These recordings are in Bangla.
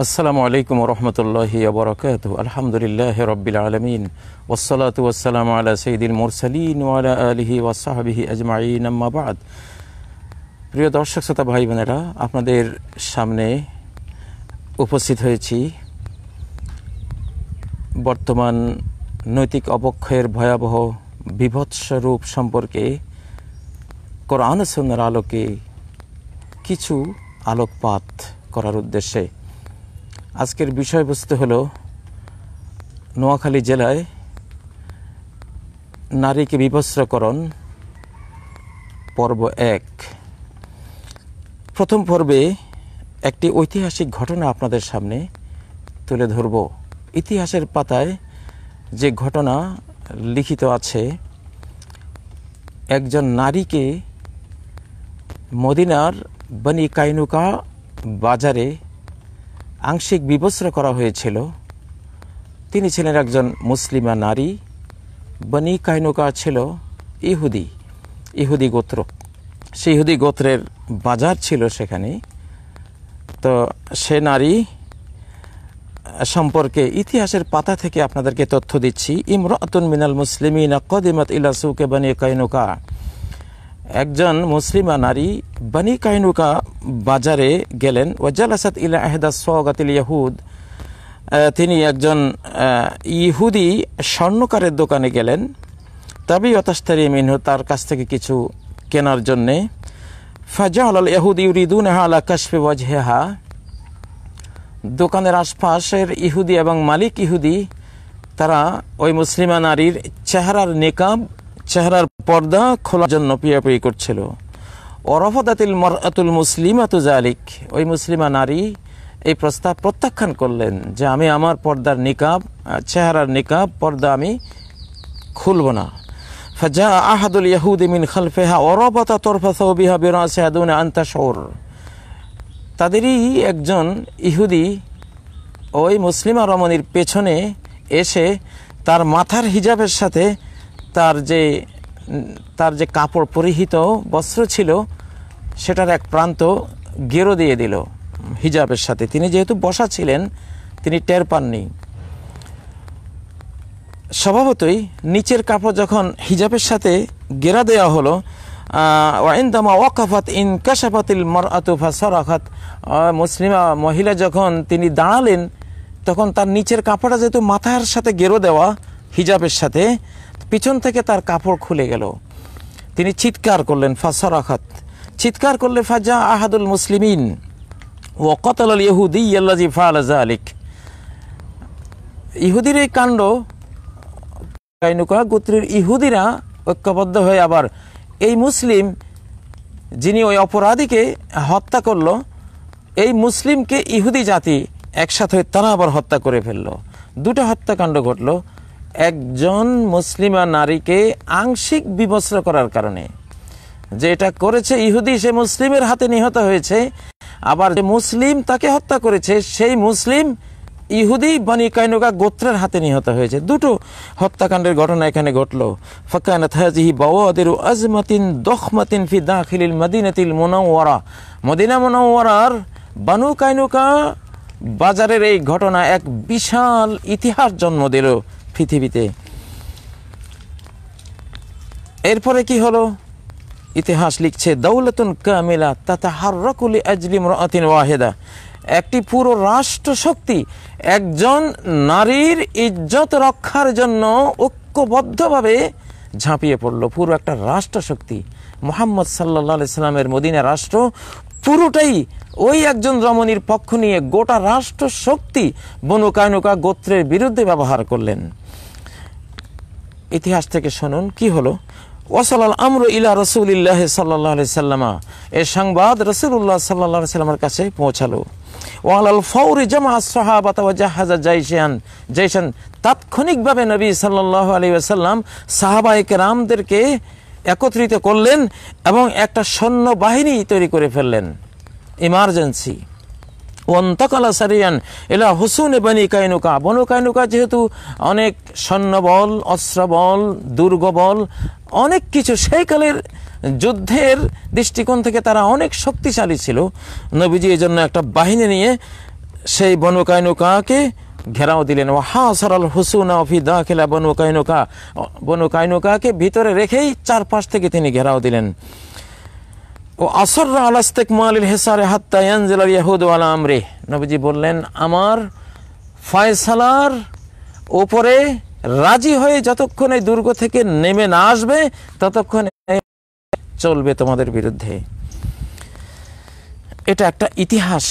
আসসালামু আলাইকুম রহমতুল্লাহি ওয়া বারাকাতুহু। আলহামদুলিল্লাহি রাব্বিল আলামিন ওয়াসসালাতু ওয়াসসালামু আলা সাইয়্যিদিল মুরসালিন ওয়া আলা আলিহি ওয়া সাহবিহি আজমাইন, আম্মা বা'দ। প্রিয় দর্শক শ্রোতা ভাই বোনেরা, আপনাদের সামনে উপস্থিত হয়েছি বর্তমান নৈতিক অবক্ষয়ের ভয়াবহ বিভৎস রূপ সম্পর্কে কোরআন ও সুন্নাহর আলোকে কিছু আলোকপাত করার উদ্দেশ্যে। আজকের বিষয়বস্তু হলো নোয়াখালী জেলায় নারীকে বিবস্ত্রকরণ পর্ব 1। প্রথম পর্বে একটি ঐতিহাসিক ঘটনা আপনাদের সামনে তুলে ধরব। ইতিহাসের পাতায় যে ঘটনা লিখিত আছে, একজন নারীকে মদিনার বনি কাইনুকা বাজারে আংশিক বিবস্ত্র করা হয়েছিল। তিনি ছিলেন একজন মুসলিমা নারী। বনি কাইনুকা ছিল ইহুদি গোত্র। সেই ইহুদি গোত্রের বাজার ছিল সেখানে। তো সে নারী সম্পর্কে ইতিহাসের পাতা থেকে আপনাদেরকে তথ্য দিচ্ছি। ইমরাতুন মিনাল মুসলিমিন কদিমাত ইলা সুকে বনি কাইনুকা। একজন মুসলিমা নারী বনি কাইনুকা বাজারে গেলেন। ওয়াজালাসাত ইলা আহদা সাওগাতিল ইয়াহুদ। তিনি একজন ইহুদি স্বর্ণকারের দোকানে গেলেন। তাবি অতাস্তারি মিনহু, তার কাছ থেকে কিছু কেনার জন্যে। ফাজাআলাল ইয়াহুদ ইউরিদুনহা আলা কাশফি ওয়াজহিহা। দোকানের আশপাশের ইহুদি এবং মালিক ইহুদি তারা ওই মুসলিমা নারীর চেহারার পর্দা খোলার জন্য পিয়াপিয়ি করছিল। ওরাফাদাতিল মারআতুল মুসলিমাতু যালিক। ওই মুসলিমা নারী এই প্রস্তাব প্রত্যাখ্যান করলেন যে আমি আমার পর্দার নিকাব, চেহারার নিকাব পর্দা আমি খুলব না। ফাজা আহাদুল ইয়াহুদি মিন খালফিহা ওরাবাতা তরফা সাওবিহা বিরাসিহা দুনা আন তাশউর। তাদেরই একজন ইহুদি ওই মুসলিমা রমণীর পেছনে এসে তার মাথার হিজাবের সাথে তার যে কাপড় পরিহিত বস্ত্র ছিল সেটার এক প্রান্ত গেরো দিয়ে দিল হিজাবের সাথে। তিনি যেহেতু বসা ছিলেন, তিনি টের পাননি। স্বভাবতই নিচের কাপড় যখন হিজাবের সাথে গেরা দেওয়া হলো, ওয়াইনদামা ওয়াকাফাত ইনকাশাফাতিল মারআতু ফাসারাখাত। মুসলিমা মহিলা যখন তিনি দাঁড়ালেন, তখন তার নিচের কাপড়টা যেহেতু মাথার সাথে গেরো দেওয়া হিজাবের সাথে, পিছন থেকে তার কাপড় খুলে গেল। তিনি চিৎকার করলেন, ফাসারাখাত, চিৎকার করলে ফাজা আহাদুল মুসলিমিন ওয়া কাতালাল ইহুদি আল্লাযী ফাআলা যালিক। ইহুদির এই কাণ্ড, কাইনুকা গোত্রের ইহুদিরা ঐক্যবদ্ধ হয়ে আবার এই মুসলিম যিনি ওই অপরাধীকে হত্যা করলো, এই মুসলিমকে ইহুদি জাতি একসাথে তারা আবার হত্যা করে ফেললো। দুটো হত্যাকাণ্ড ঘটলো একজন মুসলিমা নারীকে আংশিক বিবস্ত্র করার কারণে। যে এটা করেছে ইহুদি, সে মুসলিমের হাতে নিহত হয়েছে। আবার যে মুসলিম তাকে হত্যা করেছে, সেই মুসলিম ইহুদি বনি কাইনুকা গোত্রের হাতে নিহত হয়েছে। দুটো হত্যাকাণ্ডের ঘটনা এখানে ঘটলো। ফাকানাত হাযিহি বাওয়াদিরু আজমাতিন দখমাতিন ফি দাখিলিল মদিনাতিল মুনাওয়ারা। মদিনা মুনাওয়ারার বনু কাইনুকা বাজারের এই ঘটনা এক বিশাল ইতিহাস জন্ম দিল পৃথিবীতে। এরপরে কি হলো? ইতিহাস লিখছে, দাওলাতুন কামিলা তাতাহাররাকু লিআজলি ইমরাআতিন ওয়াহিদা। একটি পুরো রাষ্ট্র শক্তি একজন নারীর ইজ্জত রক্ষার জন্য ঐক্যবদ্ধভাবে ঝাঁপিয়ে পড়ল। পুরো একটা রাষ্ট্র শক্তি, মুহাম্মদ সাল্লাল্লাহু আলাইহি সাল্লামের মদিনা রাষ্ট্র পুরোটাই ওই একজন রমণীর পক্ষ নিয়ে গোটা রাষ্ট্র শক্তি বনু কাইনুকা গোত্রের বিরুদ্ধে ব্যবহার করলেন। ইতিহাস থেকে শুনুন কি হলো। ওয়াসালাল আমরু ইলা রাসূলিল্লাহি সাল্লাল্লাহু আলাইহি সাল্লাম। এই সংবাদ রাসূলুল্লাহ সাল্লাল্লাহু আলাইহি সাল্লামের কাছে পৌঁছালো। ওয়ালাল ফাওরি জামা আসহাবাতা ওয়া জাহাজা জাইশান। তাৎক্ষণিকভাবে নবী সাল্লাল্লাহু আলাইহি ওয়াসাল্লাম সাহাবায়ে কেরামদেরকে একত্রিত করলেন এবং একটা সৈন্য বাহিনী তৈরি করে ফেললেন। ইমার্জেন্সি। ওয়ান্তাকালা সারিয়ান ইলা হুসুনে বনি কাইনুকা। বনু কাইনুকা যেহেতু অনেক সৈন্যবল, অস্ত্রবল, দুর্গবল, অনেক কিছু, সেই কালের যুদ্ধের দৃষ্টিকোণ থেকে তারা অনেক শক্তিশালী ছিল। নবীজি এই জন্য একটা বাহিনী নিয়ে সেই বনু কাইনুকাকে ঘেরাও দিলেন। ও হাসারাল হুসুনা ফি দাখিলা বনু কাইনুকাকে ভিতরে রেখেই চারপাশ থেকে তিনি ঘেরাও দিলেন। ও আসররা আলা ইস্তিকমালিল হিসারে হাত্তা ইয়ানজিলাল ইয়াহুদু আলা আমরি, নবীজি বললেন আমার ফয়সালার উপরে রাজি হয়ে যতক্ষণ এই দুর্গ থেকে নেমে না আসবে ততক্ষণ চলবে তোমাদের বিরুদ্ধে। এটা একটা ইতিহাস।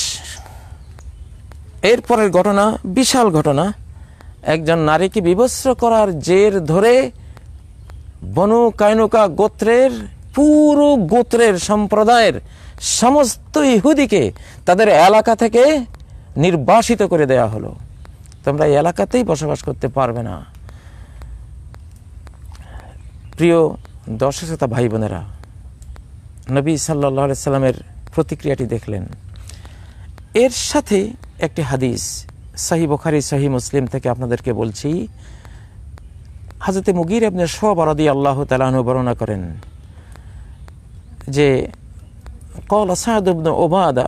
এরপরের ঘটনা বিশাল ঘটনা। একজন নারীকে বিবস্ত্র করার জের ধরে বনু কাইনুকা গোত্রের পুরো গোত্রের সম্প্রদায়ের সমস্ত ইহুদিকে তাদের এলাকা থেকে নির্বাসিত করে দেয়া হলো। তোমরা এই এলাকাতেই বসবাস করতে পারবে না। প্রিয় দর্শক শ্রোতা ভাই বোনেরা, নবী সাল্লাল্লাহু আলাইহি সাল্লামের প্রতিক্রিয়াটি দেখলেন। এর সাথে একটি হাদিস সহিহ বুখারী সহিহ মুসলিম থেকে আপনাদেরকে বলছি। হযরত মুগীরা ইবনে শুবা রাদিয়াল্লাহু তাআলা আনহু বর্ণনা করেন যে قال سعد بن عبادة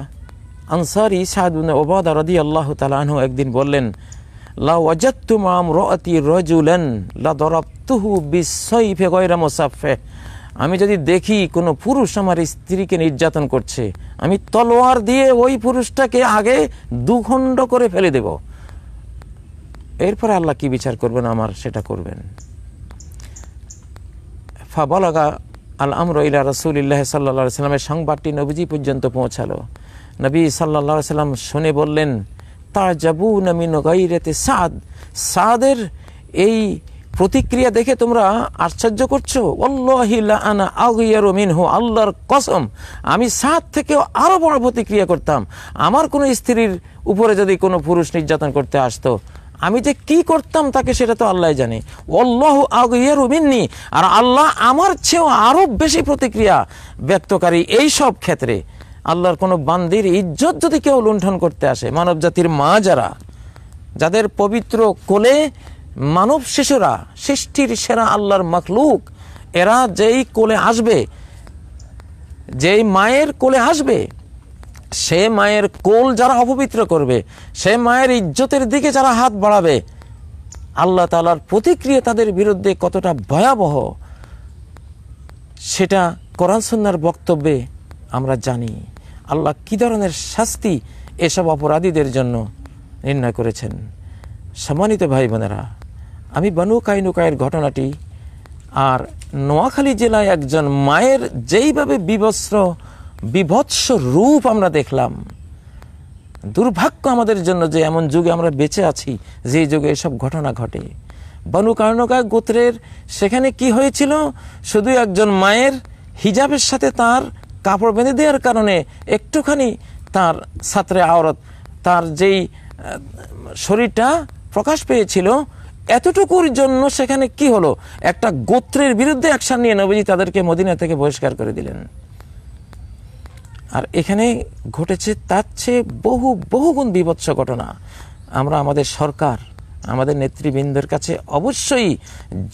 আনসারী সাদ ইবনে উবাদা রাদিয়াল্লাহু তাআলা আনহু একদিন বললেন, লা ওয়াজাদতু মা আমরাতি রাজুলান লা দারাবতুহু বিসাইফি গায়রা মুসাফফিহ, আমি যদি দেখি কোনো পুরুষ আমার স্ত্রীকে নির্যাতন করছে, আমি তলোয়ার দিয়ে ওই পুরুষটাকে আগে দুখণ্ড করে ফেলে দেব। এরপরে আল্লাহ কি বিচার করবেন আমার সেটা করবেন। ফাবালাগা আল আমরু ইলা রাসূলিল্লাহি সাল্লাল্লাহু আলাইহি সাল্লামের সংবাদটি নবীজি পর্যন্ত পৌঁছালো। নবী সাল্লাল্লাহু আলাইহি সাল্লাম শুনে বললেন, তাজাবুনা মিন গায়রাতি সাদ, সাদের এই প্রতিক্রিয়া দেখে তোমরা আশ্চর্য করছো। ওয়াল্লাহি লা আনা আগয়ারু মিনহু, আল্লাহর কসম আমি সাদ থেকে আরো বড় প্রতিক্রিয়া করতাম। আমার কোনো স্ত্রীর উপরে যদি কোনো পুরুষ নির্যাতন করতে আসতো, আমি যে কি করতাম তাকে সেটা তো আল্লাহ জানে। ওয়াল্লাহু আগয়ারু মিন্নি, আর আল্লাহ আমার চেয়েও আরো বেশি প্রতিক্রিয়া ব্যক্তকারী এই সব ক্ষেত্রে। আল্লাহর কোনো বান্দির ইজ্জত যদি কেউ লুণ্ঠন করতে আসে, মানব জাতির মা যারা, যাদের পবিত্র কোলে মানব শিশুরা, সৃষ্টির সেরা আল্লাহর মাখলুক, এরা যেই কোলে আসবে, যেই মায়ের কোলে আসবে, সে মায়ের কোল যারা অপবিত্র করবে, সে মায়ের ইজ্জতের দিকে যারা হাত বাড়াবে, আল্লাহ তাআলার প্রতিক্রিয়া তাদের বিরুদ্ধে কতটা ভয়াবহ সেটা কোরআন সুন্নাহর বক্তব্যে আমরা জানি। আল্লাহ কি ধরনের শাস্তি এসব অপরাধীদের জন্য নির্ণয় করেছেন। সম্মানিত ভাই বোনেরা, আমি বনু কাইনুকায়ের ঘটনাটি আর নোয়াখালী জেলায় একজন মায়ের যেইভাবে বিভৎস রূপ আমরা দেখলাম, দুর্ভাগ্য আমাদের জন্য যে এমন যুগে আমরা বেঁচে আছি যে যুগে এসব ঘটনা ঘটে। বনু কাইনুকা গোত্রের সেখানে কি হয়েছিল, শুধু একজন মায়ের হিজাবের সাথে তার কাপড় বেঁধে দেওয়ার কারণে একটুখানি তার সাতরে আওরাত, তার যেই শরীরটা প্রকাশ পেয়েছিল, এতটুকুর জন্য সেখানে কি হলো, একটা গোত্রের বিরুদ্ধে অ্যাকশন নিয়ে নবীজি তাদেরকে মদিনা থেকে বহিষ্কার করে দিলেন। আর এখানে ঘটেছে তার চেয়ে বহুগুণ বিভৎস ঘটনা। আমরা আমাদের সরকার, আমাদের নেতৃবৃন্দের কাছে অবশ্যই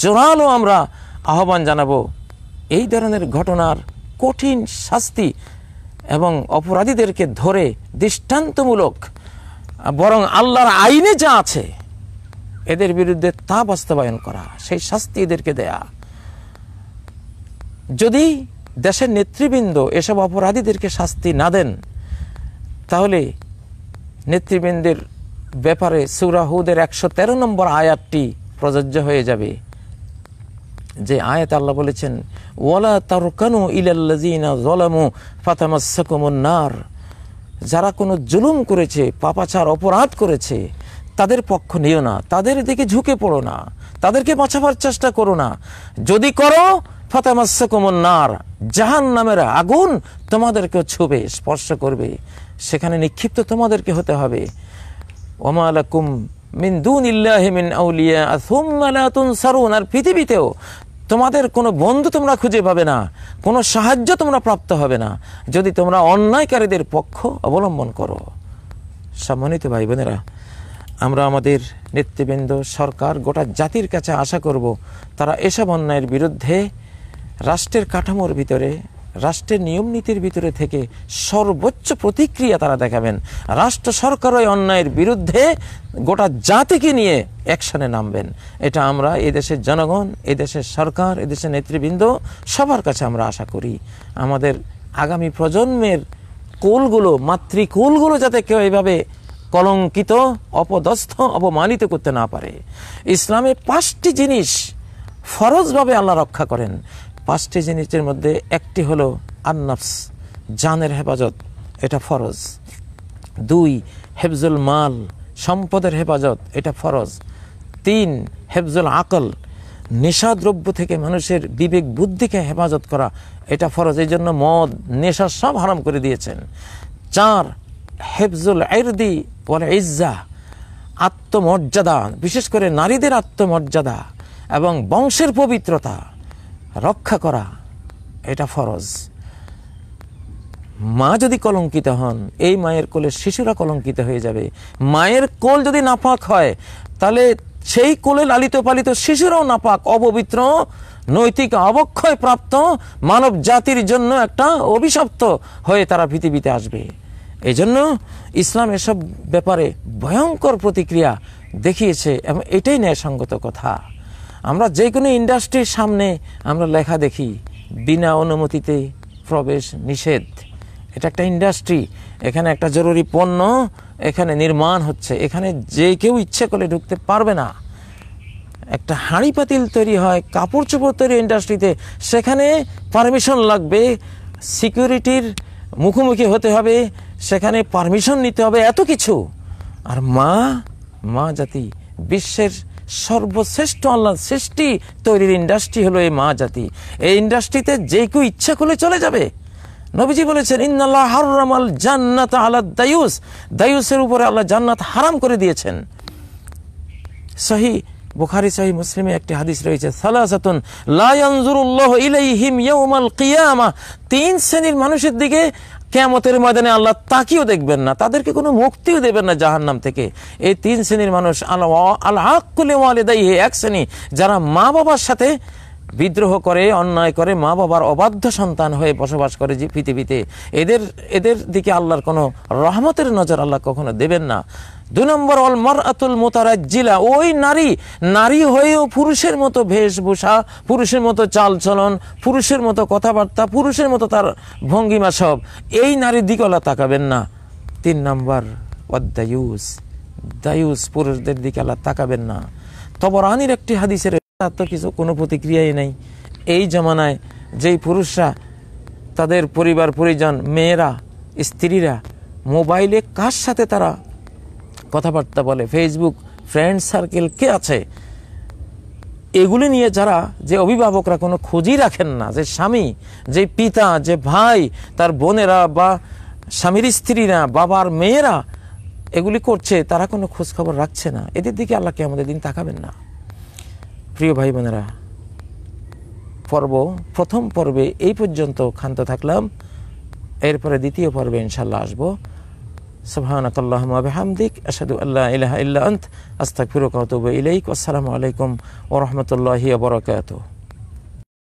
জোরালো আমরা আহ্বান জানাবো, এই ধরনের ঘটনার কঠিন শাস্তি এবং অপরাধীদেরকে ধরে দৃষ্টান্তমূলক, বরং আল্লাহর আইনে যা আছে এদের বিরুদ্ধে তা বাস্তবায়ন করা, সেই শাস্তি এদেরকে দেয়া। যদি দেশের নেতৃবৃন্দ এসব অপরাধীদেরকে শাস্তি না দেন, তাহলে নেতৃবৃন্দের ব্যাপারে সূরা হুদের 113 নম্বর আয়াতটি প্রযোজ্য হয়ে যাবে, যে আয়াত আল্লাহ বলেছেন, ওয়ালা তারকানু ইলাল্লাযিনা যালামু ফাতামাসসাকুমুন নার, যারা কোনো জুলুম করেছে, পাপাচার অপরাধ করেছে, তাদের পক্ষ নিও না, তাদের দিকে ঝুঁকে পড়ো না, তাদেরকে বাঁচাবার চেষ্টা করো না। যদি করো ফাতামাসসাকুমুন নার, জাহান্নামের আগুন তোমাদেরকে ছুবে, স্পর্শ করবে, সেখানে নিক্ষিপ্ত তোমাদেরকে হতে হবে। ওমা লাকুম মিন দুনিল্লাহি মিন আউলিয়া সুম্মা লা তুনসারুন, আর পৃথিবীতেও তোমাদের কোনো বন্ধু তোমরা খুঁজে পাবে না, কোনো সাহায্য তোমরা প্রাপ্ত হবে না, যদি তোমরা অন্যায়কারীদের পক্ষ অবলম্বন করো। সম্মানিত ভাই বোনেরা, আমরা আমাদের নেতৃবৃন্দ, সরকার, গোটা জাতির কাছে আশা করব, তারা এসব অন্যায়ের বিরুদ্ধে রাষ্ট্রের কাঠামোর ভিতরে রাষ্ট্রের নিয়ম নীতির ভিতরে থেকে সর্বোচ্চ প্রতিক্রিয়া তারা দেখাবেন। রাষ্ট্র সরকার ওই অন্যায়ের বিরুদ্ধে গোটা জাতিকে নিয়ে অ্যাকশনে নামবেন। এটা আমরা এদেশের জনগণ, এদেশের সরকার, এদেশের নেতৃবৃন্দ সবার কাছে আমরা আশা করি। আমাদের আগামী প্রজন্মের কোলগুলো, মাতৃকোলগুলো যাতে কেউ এইভাবে কলঙ্কিত, অপদস্থ, অপমানিত করতে না পারে। ইসলামে 5টি জিনিস ফরজভাবে আল্লাহ রক্ষা করেন। 5টি জিনিসের মধ্যে একটি হলো আন-নাফস, জানের হেফাজত, এটা ফরজ। 2 হেফজুল মাল, সম্পদের হেফাজত, এটা ফরজ। 3 হেফজুল আকল, নেশাদ্রব্য থেকে মানুষের বিবেক বুদ্ধিকে হেফাজত করা, এটা ফরজ। এই জন্য মদ, নেশা সব হারাম করে দিয়েছেন। 4 হেফজুল ইরদি ওয়াল ইজ্জা, আত্মমর্যাদা, বিশেষ করে নারীদের আত্মমর্যাদা এবং বংশের পবিত্রতা রক্ষা করা, এটা ফরজ। মা যদি কলঙ্কিত হন, এই মায়ের কোলের শিশুরা কলঙ্কিত হয়ে যাবে। মায়ের কোল যদি নাপাক হয়, তাহলে সেই কোলে লালিত পালিত শিশুরাও নাপাক, অপবিত্র, নৈতিক অবক্ষয় প্রাপ্ত, মানব জাতির জন্য একটা অভিশপ্ত হয়ে তারা পৃথিবীতে আসবে। এই জন্য ইসলাম এসব ব্যাপারে ভয়ঙ্কর প্রতিক্রিয়া দেখিয়েছে এবং এটাই ন্যায়সঙ্গত কথা। আমরা যে কোনো ইন্ডাস্ট্রির সামনে আমরা লেখা দেখি, বিনা অনুমতিতে প্রবেশ নিষেধ। এটা একটা ইন্ডাস্ট্রি, এখানে একটা জরুরি পণ্য এখানে নির্মাণ হচ্ছে, এখানে যে কেউ ইচ্ছে করে ঢুকতে পারবে না। একটা হাঁড়ি পাতিল তৈরি হয়, কাপড় চোপড় তৈরি ইন্ডাস্ট্রিতে, সেখানে পারমিশন লাগবে, সিকিউরিটির মুখোমুখি হতে হবে, সেখানে পারমিশন নিতে হবে, এত কিছু। আর মা জাতি, বিশ্বের সর্বশ্রেষ্ঠ আল্লাহর সৃষ্টি তৈরির ইন্ডাস্ট্রি হলো এই মা জাতি। এই ইন্ডাস্ট্রিতে যে কেউ ইচ্ছা করলে চলে যাবে। নবীজি বলেছেন, ইন্নাল্লাহ হারামাল জান্নাত আলা দায়ুস, দায়ুসের উপরে আল্লাহ জান্নাত হারাম করে দিয়েছেন। সহিহ বুখারী, সহিহ মুসলিমে একটি হাদিস রয়েছে, সালাসাতুন লা ইয়ানজুরুল্লাহু ইলাইহিম ইয়াউমাল কিয়ামাহ, 3 শ্রেণীর মানুষের দিকে কিয়ামতের ময়দানে আল্লাহ তাকিয়েও দেখবেন না, তাদেরকে কোনো মুক্তিও দেবেন না জাহান্নাম থেকে। এই 3 শ্রেণীর মানুষ, আল আকুল ওয়ালিদাইহি, এক শ্রেণী যারা মা বাবার সাথে বিদ্রোহ করে, অন্যায় করে, মা বাবার অবাধ্য সন্তান হয়ে বসবাস করে যে পৃথিবীতে, এদের দিকে আল্লাহর কোনো রহমতের নজর আল্লাহ কখনো দেবেন না। 2 নম্বর ওয়াল মারআতুল মুতারাজ্জিলা, ওই নারী হয়েও পুরুষের মতো বেশভূষা, পুরুষের মতো চালচলন, পুরুষের মতো কথাবার্তা, পুরুষের মতো তার ভঙ্গিমা, সব এই নারীর দিকে আল্লাহ তাকাবেন না। 3 নম্বর ওয়াদ-দায়ুস, দায়ুস পুরুষদের দিকে আল্লাহ তাকাবেন না। তবরানীর একটি হাদিসের তো কিছু কোনো প্রতিক্রিয়াই নেই। এই জমানায় যেই পুরুষরা তাদের পরিবার পরিজন, মেয়েরা, স্ত্রীরা মোবাইলে কার সাথে তারা কথাবার্তা বলে, ফেসবুক, ফ্রেন্ড সার্কেল কে আছে, এগুলি নিয়ে যারা, যে অভিভাবকরা কোনো খোঁজই রাখেন না, যে স্বামী, যে পিতা, যে ভাই, তার বোনেরা বা স্বামীর স্ত্রীরা, বাবার মেয়েরা এগুলি করছে, তারা কোনো খোঁজ খবর রাখছে না, এদের দিকে আল্লাহ কিয়ামতের দিন তাকাবেন না। প্রিয় ভাই বোনেরা, প্রথম পর্বে এই পর্যন্ত ক্ষান্ত থাকলাম। এরপরে দ্বিতীয় পর্বে ইনশাআল্লাহ আসবো। সুবহানাকাল্লাহুম্মা ওয়া বিহামদিক, আশহাদু আল্লা ইলাহা ইল্লা আনতা, আস্তাগফিরুকা ওয়া আতুবু ইলাইক। আসসালামু আলাইকুম ওয়া রাহমাতুল্লাহি ওয়া বারাকাতুহু।